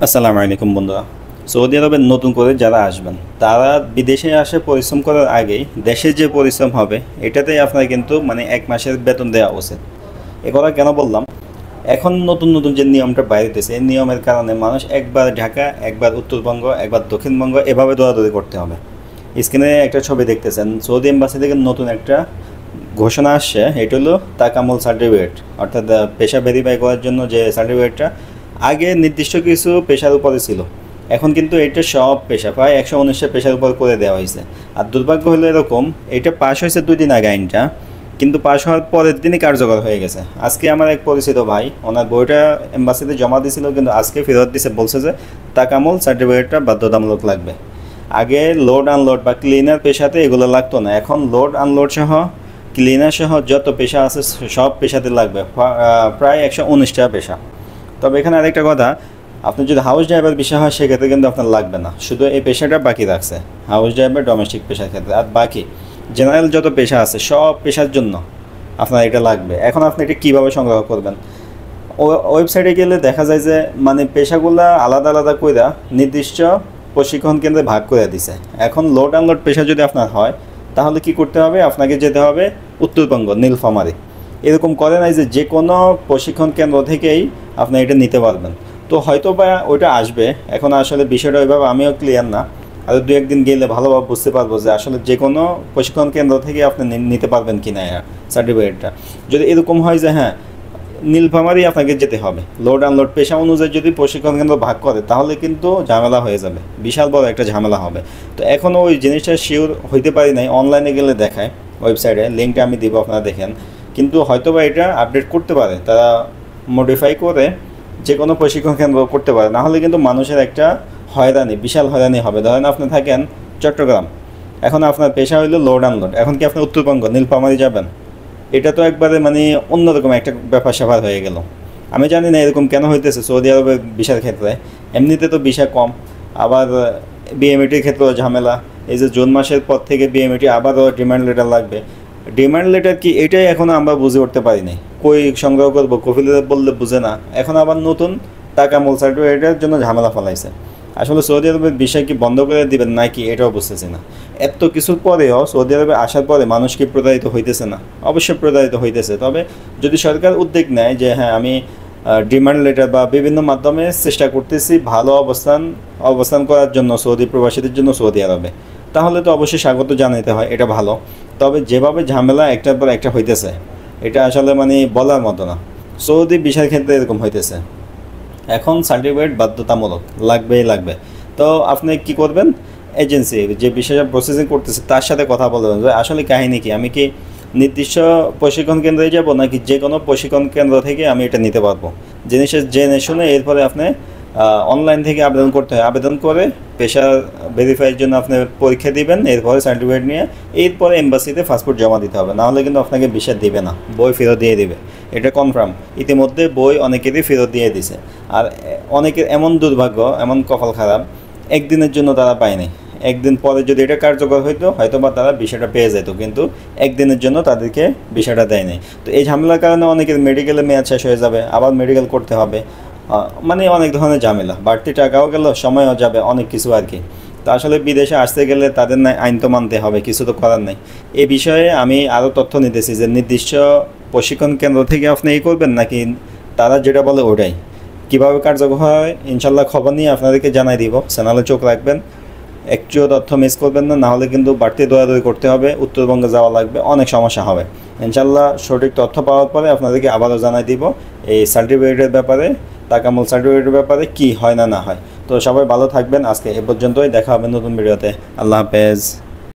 আসসালামু আলাইকুম বন্ধুরা। সৌদি আরবে নতুন করে যারা আসবেন তারা বিদেশে আসে পরিশ্রম করার আগেই দেশে যে পরিশ্রম হবে এটাতেই আপনার কিন্তু মানে 1 মাসের বেতন দেওয়া উচিত। এ কথা কেন বললাম, এখন নতুন নতুন যে নিয়মটা বাইরেতেছে এই নিয়মের কারণে মানুষ একবার ঢাকা, একবার উত্তরবঙ্গ, একবার দক্ষিণবঙ্গ এভাবে দৌড়াদৌড়ি করতে হবে। স্ক্রিনে একটা ছবি দেখতেছেন, সৌদি এম্বাসি থেকে নতুন একটা ঘোষণা আসছে। এটা হলো তাকামুল সার্টিফিকেট, অর্থাৎ পেশা ভেরিফাই করার জন্য যে সার্টিফিকেটটা আগে নির্দিষ্ট কিছু পেশার উপরে ছিল, এখন কিন্তু এটা সব পেশা প্রায় 119টা পেশার উপর করে দেওয়া হয়েছে। আর দুর্ভাগ্য হলো এরকম, এটা পাশ হয়েছে 2 দিন আগে আইনটা, কিন্তু পাশ হওয়ার পরের দিনই কার্যকর হয়ে গেছে। আজকে আমার এক পরিচিত ভাই ওনার বইটা এম্বাসিতে জমা দিয়েছিল, কিন্তু আজকে ফেরত দিছে, বলছে যে তাকামুল সার্টিফিকেটটা বাধ্যতামূলক লাগবে। আগে লোড আনলোড বা ক্লিনার পেশাতে এগুলো লাগতো না, এখন লোড আনলোড সহ ক্লিনার সহ যত পেশা আছে সব পেশাতে লাগবে, প্রায় 119টা পেশা। তবে এখানে আরেকটা কথা, আপনি যদি হাউস ড্রাইভার বিষয় হয় সেক্ষেত্রে কিন্তু আপনার লাগবে না, শুধু এই পেশাটা বাকি রাখছে হাউস ড্রাইভার ডোমেস্টিক পেশার ক্ষেত্রে। আর বাকি জেনারেল যত পেশা আছে সব পেশার জন্য আপনার এটা লাগবে। এখন আপনি এটা কীভাবে সংগ্রহ করবেন? ওয়েবসাইটে গেলে দেখা যায় যে মানে পেশাগুলো আলাদা আলাদা কইরা নির্দিষ্ট প্রশিক্ষণ কেন্দ্রে ভাগ করে দিছে। এখন লোড আনলোড পেশা যদি আপনার হয় তাহলে কি করতে হবে? আপনাকে যেতে হবে উত্তরবঙ্গ, নীলফামারী। এরকম করে নাই যে কোনো প্রশিক্ষণ কেন্দ্র থেকেই আপনি এটা নিতে পারবেন। তো হয়তো বা ওইটা আসবে, এখন আসলে বিষয়টা ওইভাবে আমিও ক্লিয়ার না। আর 2-1 দিন গেলে ভালোভাবে বুঝতে পারবো যে আসলে যে কোনো প্রশিক্ষণ কেন্দ্র থেকে আপনি নিতে পারবেন কি না সার্টিফিকেটটা। যদি এরকম হয় যে হ্যাঁ নীলফামারী আপনাকে যেতে হবে, লোড আনলোড পেশা অনুযায়ী যদি প্রশিক্ষণ কেন্দ্র ভাগ করে তাহলে কিন্তু ঝামেলা হয়ে যাবে, বিশাল বড় একটা ঝামেলা হবে। তো এখনও ওই জিনিসটা শিওর হইতে পারি নাই, অনলাইনে গেলে দেখায় ওয়েবসাইটে, লিঙ্কটা আমি দিব, আপনারা দেখেন। কিন্তু হয়তো বা এটা আপডেট করতে পারে, তারা মডিফাই করে যে কোনো প্রশিক্ষণ কেন্দ্র করতে পারে, নাহলে কিন্তু মানুষের একটা হয়রানি, বিশাল হয়রানি হবে। ধরেন আপনি থাকেন চট্টগ্রাম, এখন আপনার পেশা হইলো লোড আনলোড, এখন কি আপনি উত্তরবঙ্গ নীলফামারী যাবেন? এটা তো একবারে মানে অন্যরকম একটা ব্যাপার স্যাপার হয়ে গেল। আমি জানি না এরকম কেন হইতেছে সৌদি আরবের ভিসার ক্ষেত্রে। এমনিতে তো ভিসা কম, আবার বিএমইটির ক্ষেত্রেও ঝামেলা। এই যে জুন মাসের পর থেকে বিএমইটি আবারও ডিমান্ড লেটার লাগবে। ডিমান্ড লেটার কি এটাই এখনও আমরা বুঝে উঠতে পারি নাই, কই সংগ্রহ করবো, কফিলে বললে বুঝে না। এখন আবার নতুন তাকামুল সার্টিফিকেটের জন্য ঝামেলা ফেলাইছে। আসলে সৌদি আরবের বিষয় কি বন্ধ করে দিবেন নাকি এটাও বুঝতেছি না। এত কিছুর পরেও সৌদি আরবে আসার পরে মানুষ কি প্রতারিত হইতেছে না? অবশ্যই প্রতারিত হইতেছে। তবে যদি সরকার উদ্যোগ নেয় যে হ্যাঁ আমি ডিমান্ড লেটার বা বিভিন্ন মাধ্যমে চেষ্টা করতেছি ভালো অবস্থান করার জন্য সৌদি প্রবাসীদের জন্য সৌদি আরবে, তাহলে তো অবশ্যই স্বাগত জানাতে হয়, এটা ভালো। তবে যেভাবে ঝামেলা একটার পর একটা হইতেছে এটা আসলে মানে বলার মতো না। সৌদি ভিসার ক্ষেত্রে এরকম হইতেছে, এখন সার্টিফিকেট বাধ্যতামূলক লাগবেই লাগবে। তো আপনি কি করবেন? এজেন্সি যে বিষয়ে প্রসেসিং করতেছে তার সাথে কথা বলবেন যে আসলে কাহিনী কি, আমি কি নির্দিষ্ট প্রশিক্ষণ কেন্দ্রে যাব নাকি যে কোনো প্রশিক্ষণ কেন্দ্র থেকে আমি এটা নিতে পারবো। জিনিসের জেনে শুনে এরপরে আপনি অনলাইন থেকে আবেদন করতে হয়, আবেদন করে পেশা ভেরিফাইয়ের জন্য আপনি পরীক্ষা দিবেন, এরপরে সার্টিফিকেট নিয়ে এরপরে এম্বাসিতে পাসপোর্ট জমা দিতে হবে, নাহলে কিন্তু আপনাকে ভিসা দিবে না, বই ফেরত দিয়ে দিবে। এটা কনফার্ম, ইতিমধ্যে বই অনেকেরই ফেরত দিয়ে দিছে। আর অনেকের এমন দুর্ভাগ্য, এমন কপাল খারাপ, একদিনের জন্য তারা পায়নি। একদিন পরে যদি এটা কার্যকর হয়তো বা তারা বিষয়টা পেয়ে যেত, কিন্তু একদিনের জন্য তাদেরকে বিষয়টা দেয় নাই। তো এই ঝামেলার কারণে অনেকের মেডিকেলের মেয়াদ শেষ হয়ে যাবে, আবার মেডিকেল করতে হবে, মানে অনেক ধরনের ঝামেলা, বাড়তি টাকাও গেল, সময়ও যাবে, অনেক কিছু আর কি। তো আসলে বিদেশে আসতে গেলে তাদের আইন তো মানতে হবে, কিছু তো করার নেই। এই বিষয়ে আমি আরও তথ্য নিতেছি যে নির্দিষ্ট প্রশিক্ষণ কেন্দ্র থেকে আপনি এই করবেন নাকি তারা যেটা বলে ওটাই, কীভাবে কার্যকর হয় ইনশাল্লাহ খবর নিয়ে আপনাদেরকে জানাই দিব। চ্যানেলে চোখ রাখবেন, একটুও তথ্য মিস করবেন না, নাহলে কিন্তু বাড়তি দৌড়াদৌড়ি করতে হবে, উত্তরবঙ্গে যাওয়া লাগবে, অনেক সমস্যা হবে। ইনশাল্লাহ সঠিক তথ্য পাওয়ার পরে আপনাদেরকে আবারও জানাই দিব এই সার্টিফিকেটের ব্যাপারে, তাকামুল সার্টিফিকেটের ব্যাপারে কি হয় না হয়। তো সবাই ভালো থাকবেন, আজকে এ পর্যন্তই, দেখা হবে নতুন ভিডিওতে। আল্লাহ হাফেজ।